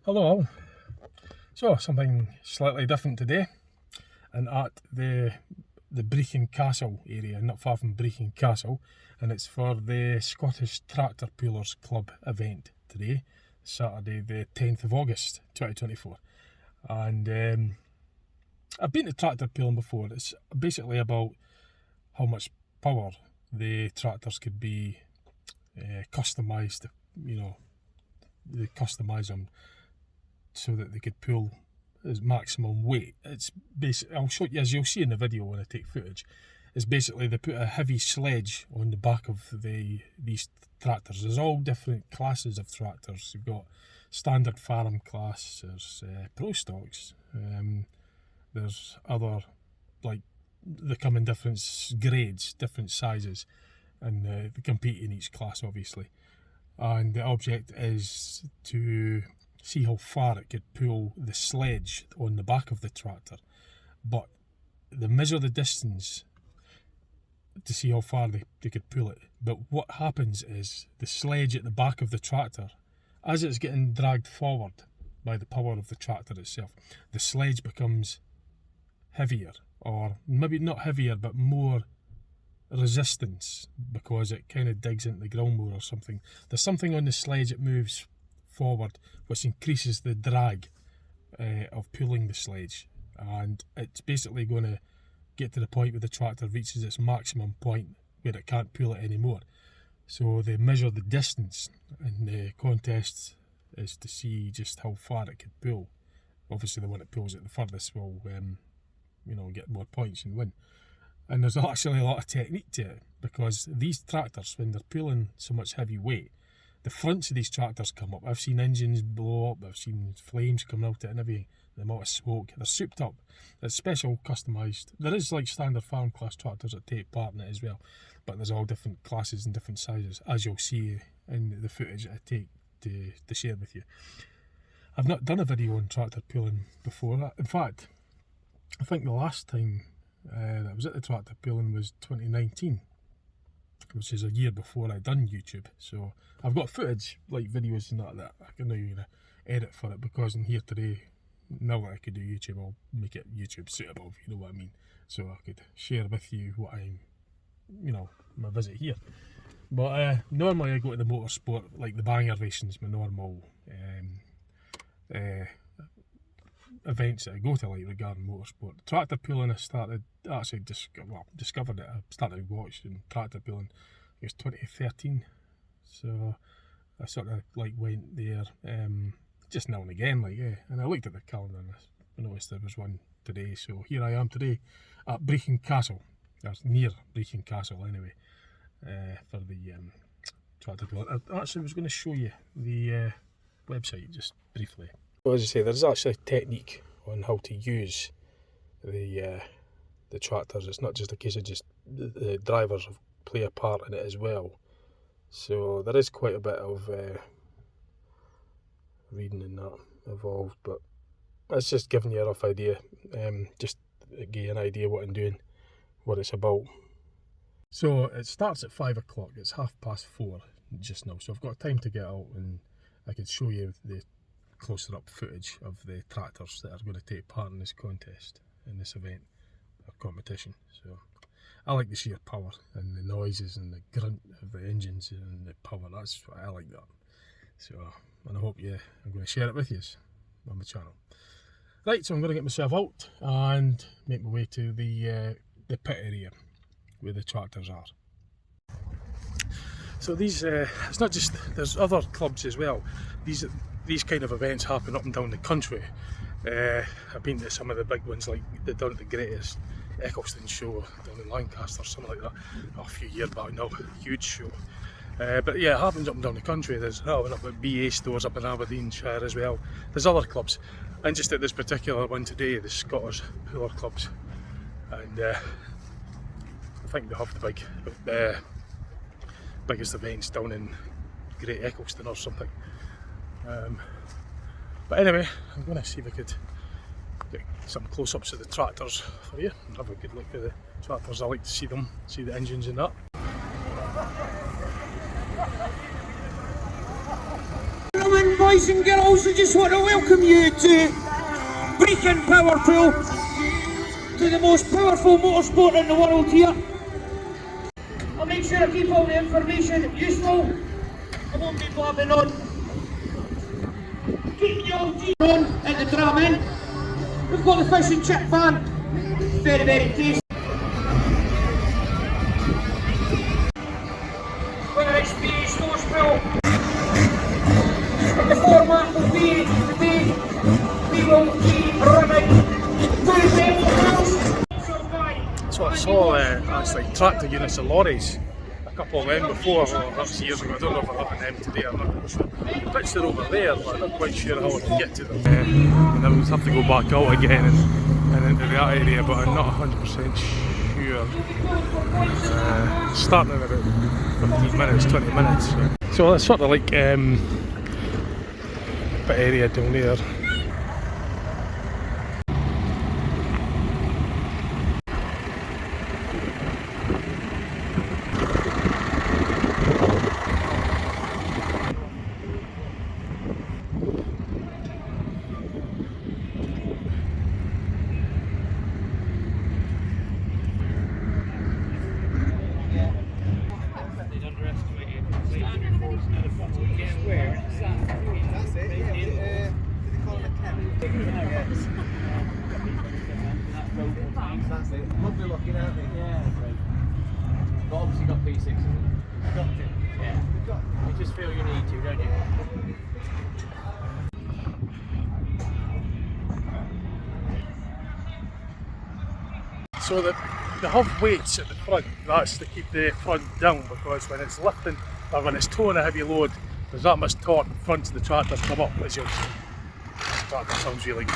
Hello all. So something slightly different today, and at the Brechin Castle area, not far from Brechin Castle, and it's for the Scottish Tractor Pullers Club event today, Saturday the 10th of August 2024. And I've been to tractor pulling before. It's basically about how much power the tractors could be customised, they customise them so that they could pull as maximum weight. It's basically, I'll show you, as you'll see in the video when I take footage, it's basically they put a heavy sledge on the back of these tractors. There's all different classes of tractors. You've got standard farm class, there's pro stocks, there's other, like, they come in different grades, different sizes, and they compete in each class obviously. And the object is to see how far it could pull the sledge on the back of the tractor, but they measure the distance to see how far they could pull it. But what happens is the sledge at the back of the tractor, as it's getting dragged forward by the power of the tractor itself, the sledge becomes heavier, or maybe not heavier but more resistance, because it kind of digs into the ground more or something. There's something on the sledge it moves forward which increases the drag of pulling the sledge, and it's basically going to get to the point where the tractor reaches its maximum point where it can't pull it anymore. So they measure the distance, and the contest is to see just how far it could pull. Obviously the one that pulls it the furthest will get more points and win. And there's actually a lot of technique to it, because these tractors, when they're pulling so much heavy weight, the fronts of these tractors come up. I've seen engines blow up, I've seen flames coming out of it and everything, the amount of smoke. They're souped up. It's special, customised. There is like standard farm class tractors that take part in it as well, but there's all different classes and different sizes, as you'll see in the footage that I take to share with you. I've not done a video on tractor pulling before. In fact, I think the last time that I was at the tractor pulling was 2019, which is a year before I done YouTube. So I've got footage, like videos and that I can now edit for it, because I'm here today. Now that I could do YouTube, I'll make it YouTube suitable, if you know what I mean. So I could share with you what I'm, my visit here. But normally I go to the motorsport, like the banger racing's my normal events that I go to, like regarding motorsport. Tractor pulling I discovered it. I started watching tractor pulling, it was 2013, so I sort of like went there just now and again, and I looked at the calendar and I noticed there was one today, so here I am today at Brechin Castle, or near Brechin Castle anyway, for the tractor pulling. I actually was going to show you the website just briefly. Well, as I say, there's actually a technique on how to use the tractors. It's not just a case of just the drivers play a part in it as well. So there is quite a bit of reading in that involved, but it's just giving you a rough idea, just to give you an idea what I'm doing, what it's about. So it starts at 5 o'clock, it's 4:30 just now, so I've got time to get out and I could show you the closer up footage of the tractors that are going to take part in this contest, in this event or competition. So I like the sheer power and the noises and the grunt of the engines and the power. That's what I like that. So, and I hope I'm going to share it with you on my channel. Right, so I'm going to get myself out and make my way to the pit area where the tractors are. So these, it's not just, there's other clubs as well. These kind of events happen up and down the country. I've been to some of the big ones, like the done at the Greatest Eccleston show down in Lancaster, something like that, a few years back now, huge show. But yeah, it happens up and down the country. There's up at BA stores up in Aberdeenshire as well. There's other clubs, and just at this particular one today, the Scottish Puller Clubs, and I think they have the biggest events down in Great Eccleston or something. But anyway, I'm going to see if I could get some close-ups of the tractors for you and have a good look at the tractors. I like to see them, see the engines and that. boys and girls, I just want to welcome you to Brechin Powerpool, to the most powerful motorsport in the world here. I'll make sure I keep all the information useful. I won't be blabbing on. Keep you all on at the drum in. We've got the fish and chip van. Very, very tasty. Whether it's BA Storespool, the format will be today, we will be running 2 demo. So I saw actually tractor units of lorries, a couple of them before, well, that's years ago. I don't know if I'm having them today, I'm not quite sure. The pitch they're over there, but I'm not quite sure how I can get to them. And I would have to go back out again and into that area, but I'm not 100% sure. Starting in about 15 minutes, 20 minutes. So it's sort of like bit area down there. That's it. Lovely looking, aren't they? Yeah, great. But obviously got P6 in it. Got it. Yeah. You just feel you need to, don't you? So they have weights at the front, that's to keep the front down, because when it's lifting or when it's towing a heavy load, there's that much torque in front of the tractor to come up, as you'll see. The tractor sounds really good.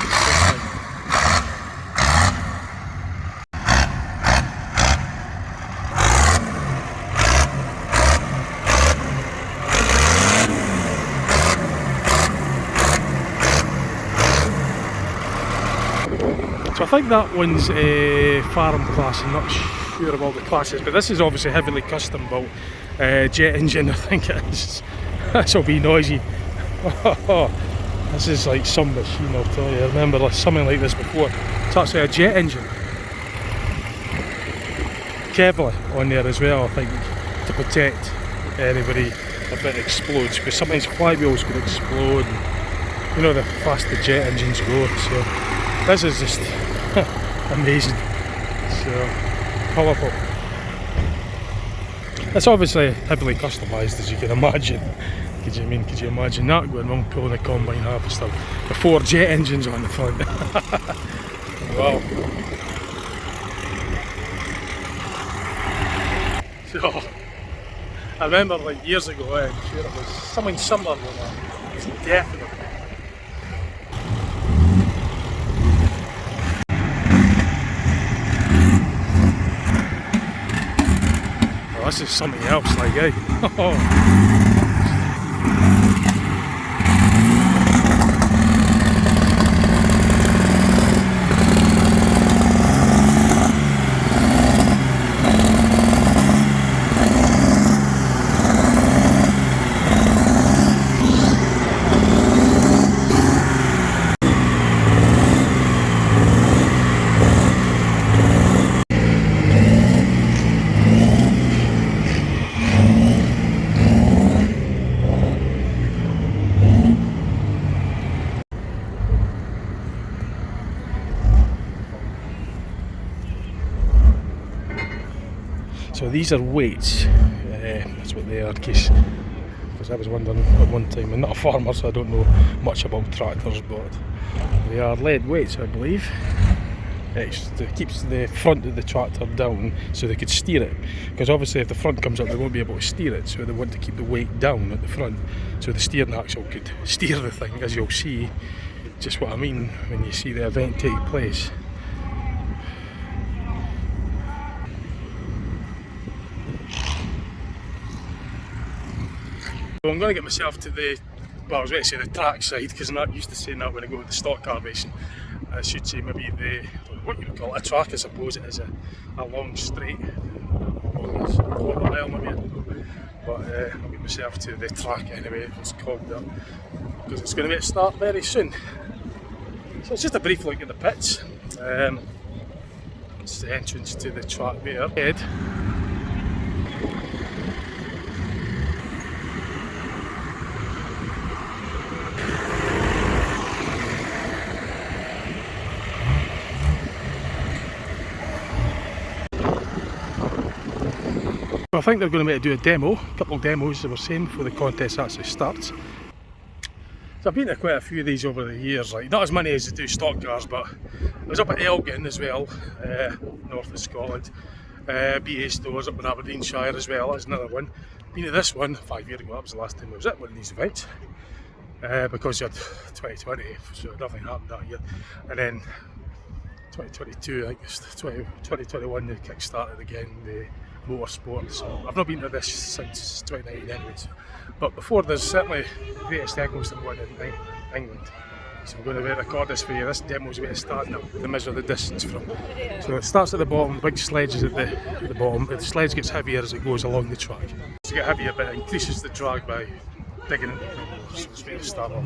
So I think that one's a farm class, I'm not sure of all the classes, but this is obviously heavily custom built jet engine, I think it is. This will be noisy. This is like some machine, I'll tell you. I remember like something like this before. It's actually a jet engine. Kevlar on there as well, I think, to protect anybody if it explodes, because sometimes flywheels could explode and, you know, the fast the jet engines go. So this is just amazing. So colourful. It's obviously heavily customised, as you can imagine. Could you imagine that going around pulling a combine harvester with 4 jet engines on the front? Wow. So I remember like years ago, I'm sure it was something similar than that. It's definitely. Oh, this is something else, like, eh? So these are weights, that's what they are, because I was wondering at one time, I'm not a farmer so I don't know much about tractors, but they are lead weights, I believe. It keeps the front of the tractor down so they could steer it, because obviously if the front comes up they won't be able to steer it, so they want to keep the weight down at the front so the steering axle could steer the thing, as you'll see, just what I mean when you see the event take place. So I'm going to get myself to the, well, I was going to say the track side, because I'm not used to saying that when I go to the stock car racing. I should say maybe the, what you would call it, a track, I suppose. It is a long straight, quarter mile maybe, I don't know. but I'll get myself to the track anyway, if it's called that, because it's going to be at start very soon. So it's just a brief look at the pits. It's the entrance to the track there. I think they're going to do a demo, a couple of demos they were saying before the contest actually starts. So I've been to quite a few of these over the years, like not as many as they do stock cars, but I was up at Elgin as well, north of Scotland. BA Stores up in Aberdeenshire as well, that's another one. Been to this one 5 years ago, that was the last time I was at one of these events. Because you had 2020, so nothing happened that year. And then 2022, I think it's 2021 they kick-started again, the motorsport. So I've not been to this since 2019 anyways. But before, there's certainly the greatest Eccleston one in England. So we're going to record this for you. This demo's way to start now to measure the distance from. So it starts at the bottom, the big sledge is at the bottom. The sledge gets heavier as it goes along the track. To get heavier, but it increases the drag by digging into the more. So it's way to start off.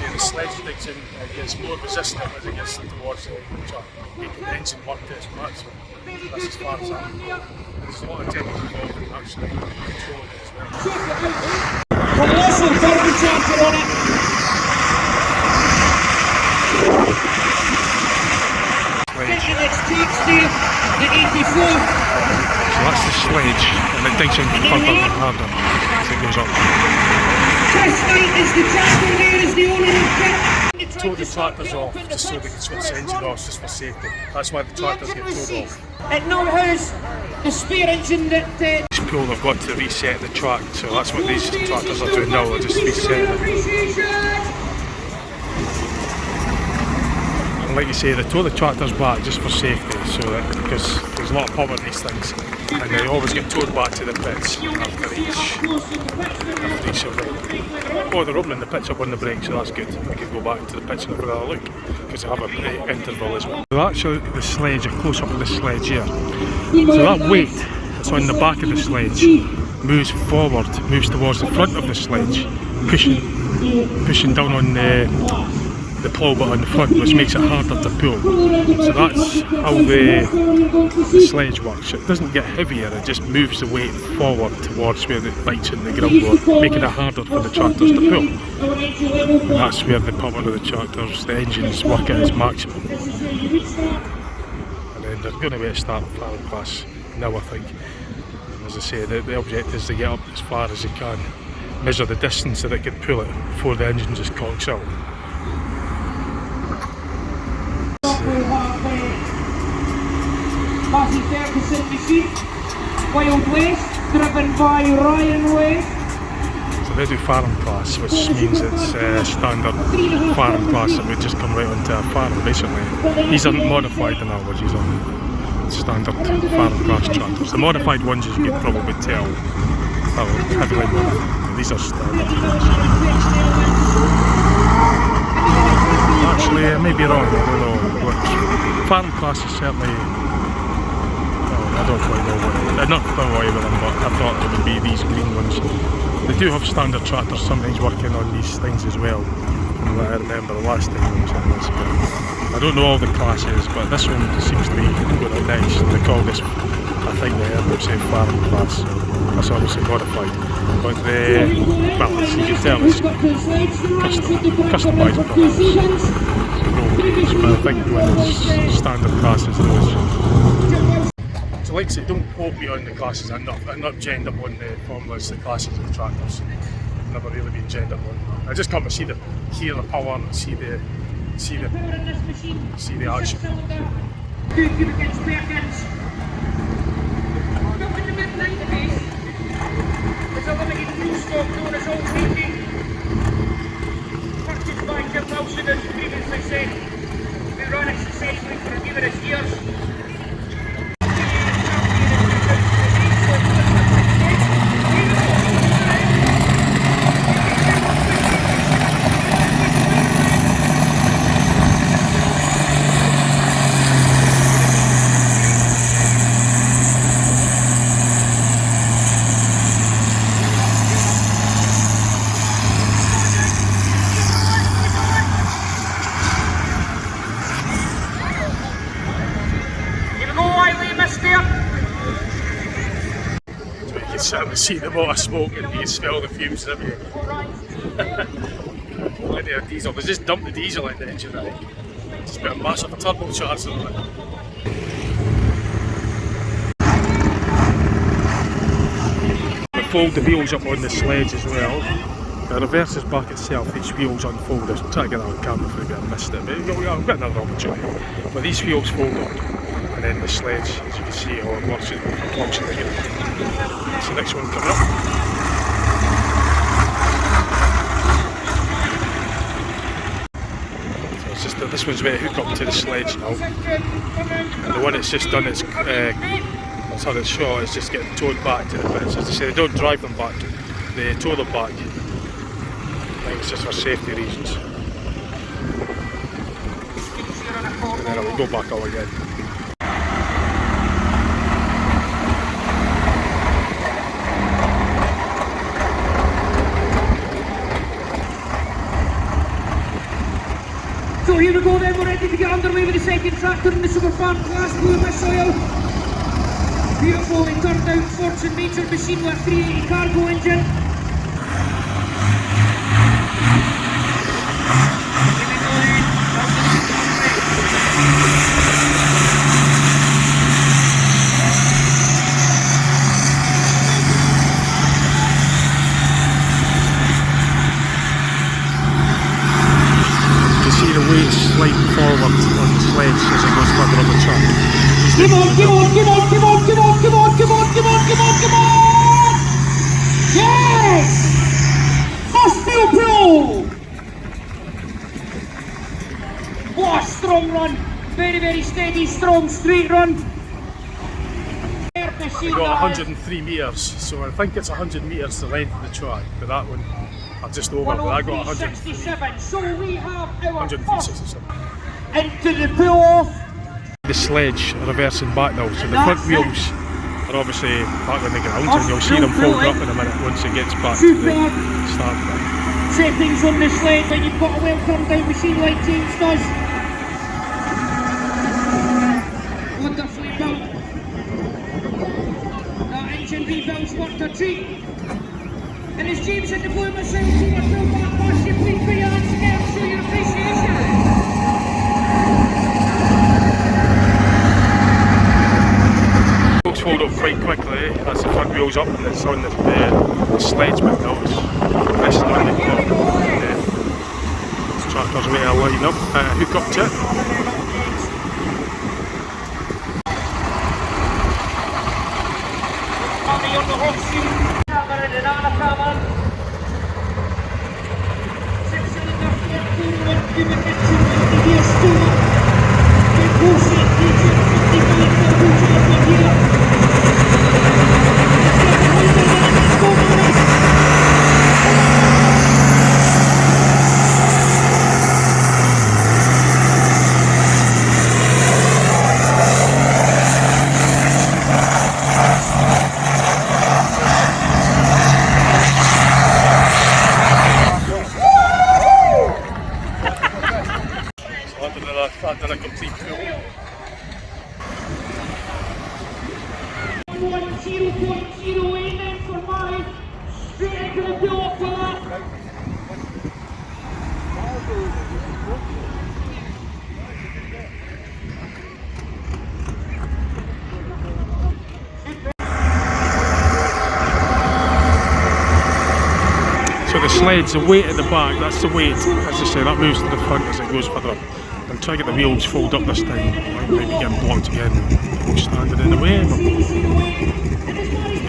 The sledge digs in, gets more resistant as it gets towards the track, making the engine work as much. So that's as far as that can go. There's a lot of technical involved in actually controlling it as well. Colossal turbocharger on it. Engine exceeds the 84. So that's the sledge, and it digs in further and harder as it goes up. Test night is the tractor, there is the owner of pit. Towed the tractors off just so they can switch the engine off just for safety. That's why the tractors get towed off. It now has the spare engine that This pool they've got to reset the track, so that's what these tractors are doing now, they're just resetting it. And like you say, they tow the tractors back just for safety, so that, because there's a lot of power in these things, and they always get towed back to the pits after each event. Oh, they're opening the pits up on the break, so that's good. I can go back into the pits and have another look, because they have a break interval as well. So actually the sledge, a close up of the sledge here. So that weight that's on the back of the sledge moves forward, moves towards the front of the sledge, pushing down on the plough bit on the front, which makes it harder to pull. So that's how the sledge works. It doesn't get heavier, it just moves the weight forward towards where it bites in the groundwork, making it harder for the tractors to pull. And that's where the power of the tractors, the engines, work at its maximum. And then they're going to be at start of Farm class now, I think. And as I say, the object is to get up as far as they can, measure the distance that it can pull it before the engine just conks out. Massive 30% machine, Wild West, driven by Ryan West. So they do farm class, which means it's standard farm class that would just come right onto a farm basically. These aren't modified in other words, these are standard farm class tractors. The modified ones, as you can probably tell, are heavily modified. These are standard class. Actually, I may be wrong, I don't know. But farm class is certainly, I don't quite know what, I'm not familiar with them, but I thought it would be these green ones. They do have standard tractors sometimes working on these things as well, from what I remember the last time I was in this. But I don't know all the classes, but this one seems to be going on next. They call this, I think they would say farm class, so that's obviously modified. But well, as you can tell, it's customised perhaps. But I think when it's standard classes, those. So like I say, don't quote me on the classes. I'm not genned up on the formulas, the classes of the tractors. I've never really been genned up on. I just come to hear the power, and see the action. 2 cubic inch per inch. Built in the mid-90s. It's a limited fuel stock known as Old 80. as previously said, we run it successfully for numerous years. You can certainly see the motor smoke and you can smell the fumes and everything. Plenty of diesel. They just dumped the diesel in the engine, I think. Just put a massive turbocharger on it. We fold the wheels up on the sledge as well. The reverse is back itself, each wheel's unfolded. I'm trying to get that on camera for a bit, I missed it, but I've got another opportunity. But these wheels fold up, and then the sledge, as you can see how it works, it plugs it together. That's the next one coming up. So it's just this one's going to hook up to the sledge now, and the one it's just done is, that's how it's shot, is just getting towed back to the bits. As I say, they don't drive them back, they tow them back. I think it's just for safety reasons. And then it will go back out again. So here we go then, we're ready to get underway with the second tractor in the Super Farm class, blue soil. Beautifully turned out Fortune Major machine with a 380 cargo engine. Sliding forward on the sledge as it goes further on the track. Come on, come on, come on, come on, come on, come on, come on, come on, come on, come on! Yes! First field pro! What a strong run! Very, very steady, strong, straight run. We got 103 metres, so I think it's 100 metres the length of the track, but that one I'm just over, but I got 103.67. So we have our 103.67. Into the pull-off. The sledge reversing back now, so the front wheels are obviously back on the ground, and you'll see them fold up in a minute once it gets back to the start line. Settings on the sled when you've got a well turned down machine like James does. Wonderfully built. That engine rebuild's worked a treat. And as James had to blow myself to a full back pass, you please put your hands together and show your appreciation. Wheels fold up quite quickly as the front wheel's up and it's on the sledge bit now. It's resting on the top. The tractor's way to line up, hook up to it. On the hot seat. Camera and another camera. 6-cylinder 4-1 cubic engine with the gear stool. With bullshit engine 55 turbocharger here. I've done a complete fill. 0.08 then for mine. Straight into the pull-off for that. So the sledge, the weight at the back, that's the weight, as I say, that moves to the front as it goes further up. I'm trying to get the wheels fold up this time, maybe getting blocked again, standing in the way, but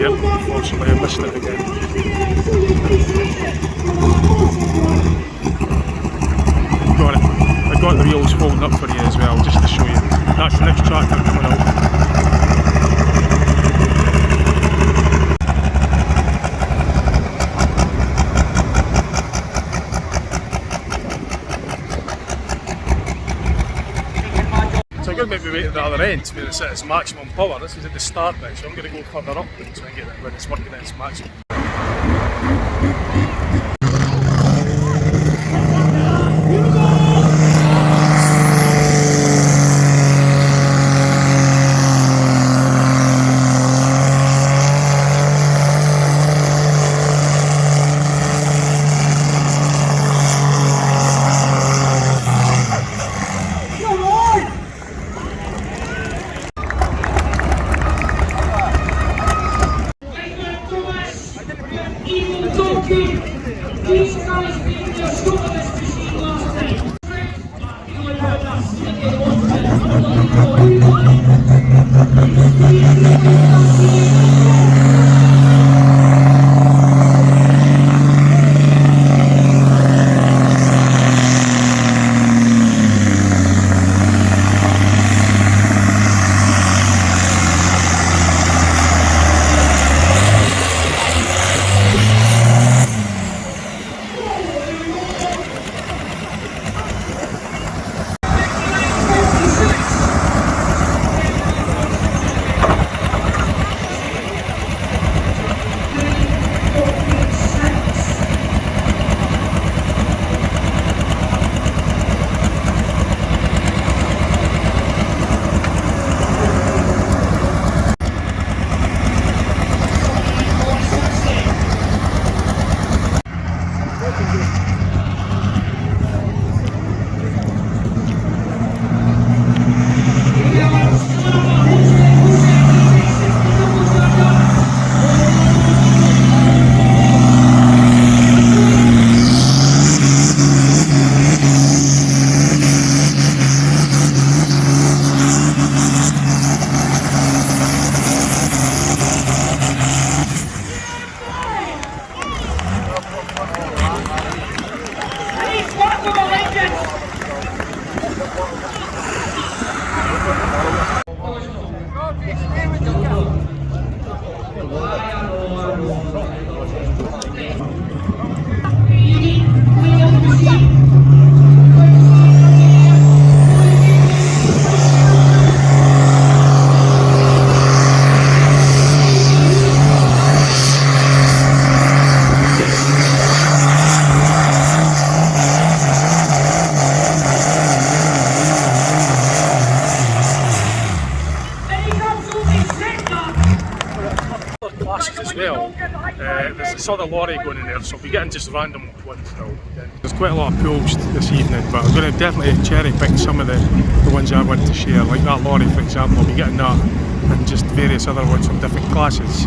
yep, unfortunately I missed it again. Got it. got the wheels folded up for you as well, just to show you. That's the next tractor coming out. So I'm going to maybe wait at the other end where it's at its maximum power. This is at the start now, so I'm going to go further up and try and get it when it's working at its maximum. These guys being the shortest machine last night. Classes as well. There's this other lorry going in there, so I'll be getting just random ones now. There's quite a lot of pools this evening, but I'm going to definitely cherry pick some of the ones I want to share, like that lorry for example. I'll be getting that, and just various other ones from different classes.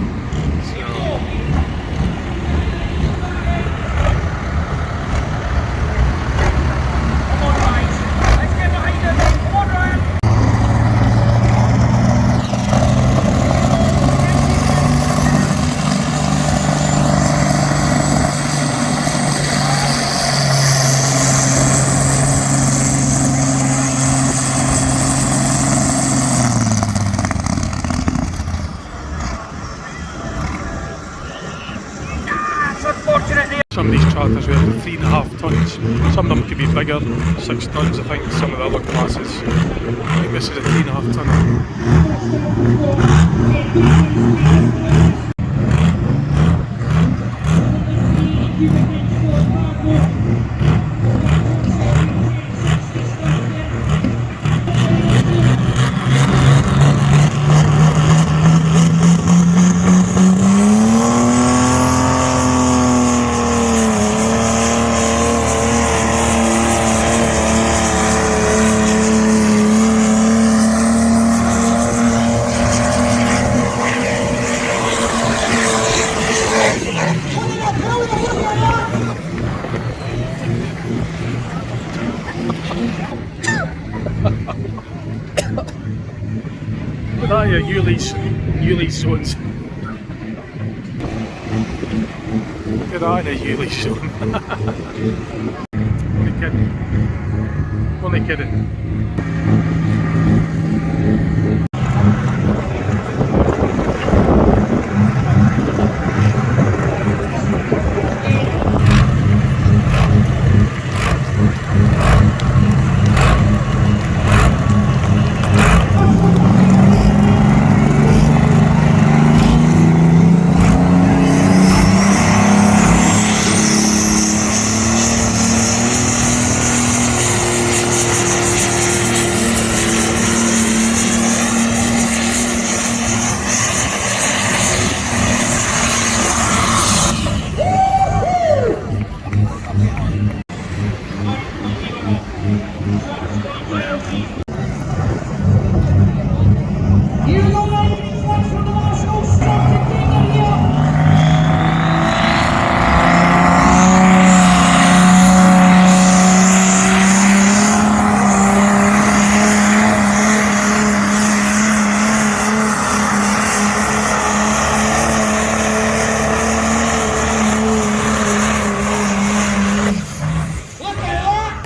Some of these tractors were 3.5 tons, some of them could be bigger, 6 tons I think, some of the other classes. I think this is a 3.5 Look at your Yuli's zones. Look at that in a Yuli zone. kidding. Only kidding. Here we go, ladies. Watch for the marshal. Stop the finger here. Look at that.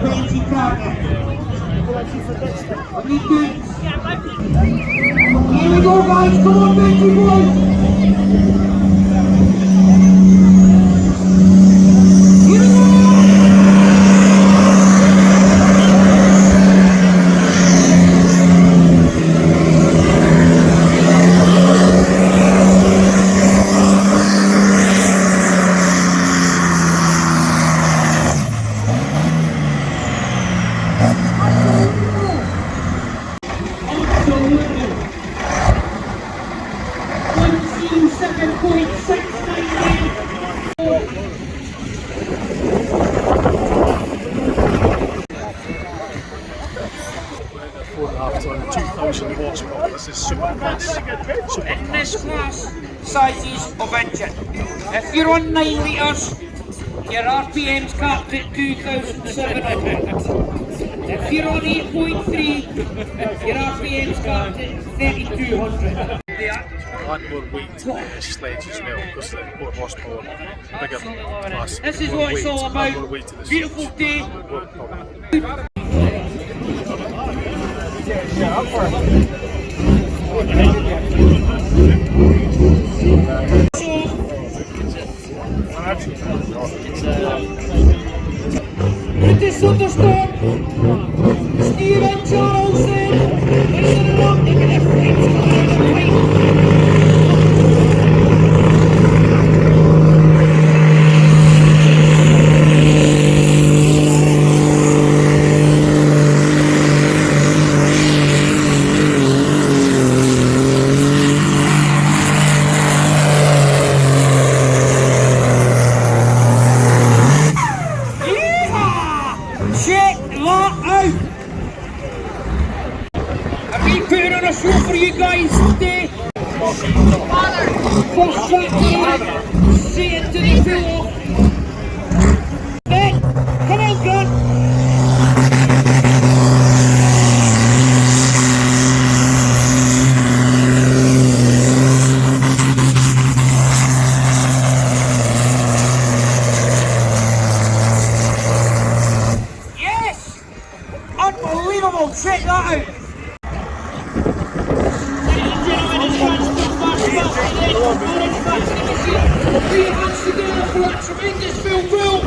Brechin partner. Here we go, guys. Come on, Brechin boys. Here we go. Absolutely. 4.5 ton, 2,000 horsepower. This is super class. In this class, sizes of engine. If you're on 9 litres, your RPM's capped at 2,700. If you're on 8.3, your RPM's capped at 3,200. And more weight to the sledge as well, because the more horsepower, bigger class. This is more what it's weight, all and more about. weight to the Beautiful sledge. day. More power. British thunderstorm. Steven Charleston. Listen to what they're going to fix on the check that out! I've been putting on a show for you guys today. First track straight into the pool. Then, come on, Grant. Yes! Unbelievable! Check that out! Ladies and gentlemen, it's Transfer back to this. Orange back to the machine. Put your hands together for a tremendous film.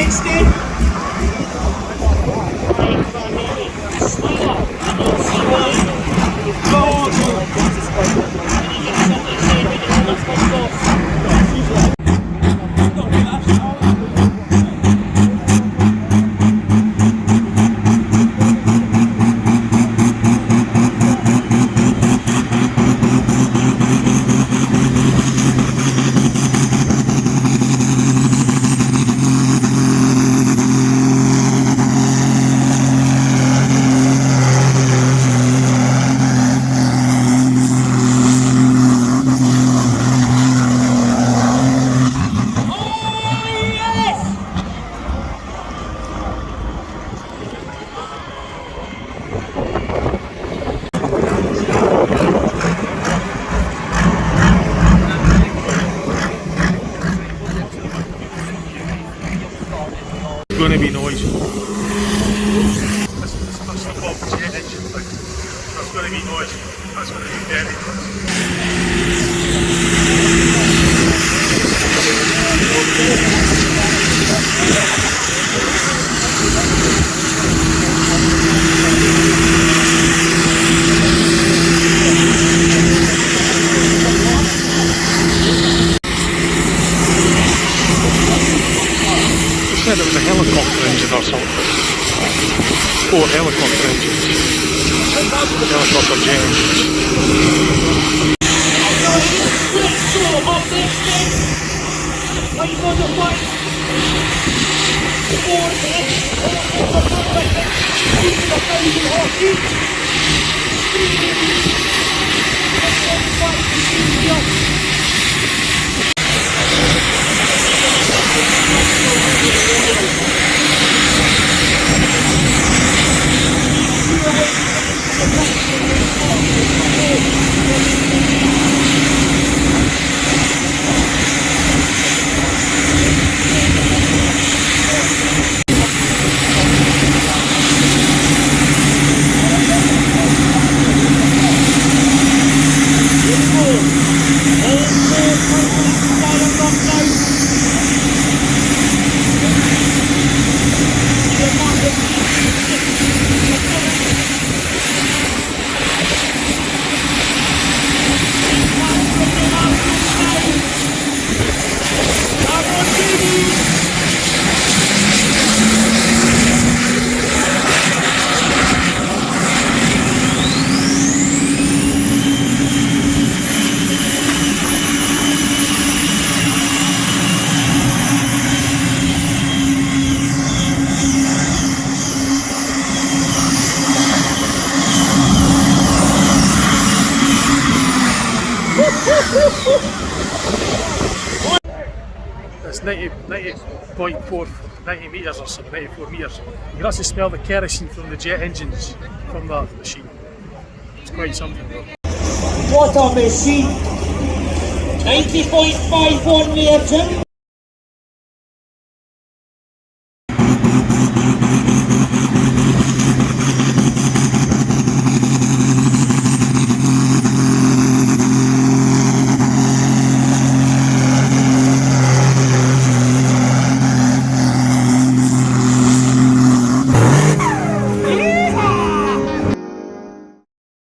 extend. It's going to be noisy. That's the Bob jet engine thing. That's going to be noisy. That's going to be very They said it was a helicopter engine or something. 4 helicopter engines. Helicopter jet engines. It's 90.4, 90 metres or something, 94 metres. You can actually smell the kerosene from the jet engines from that machine. It's quite something though. What a machine! 90.51 there, Jim.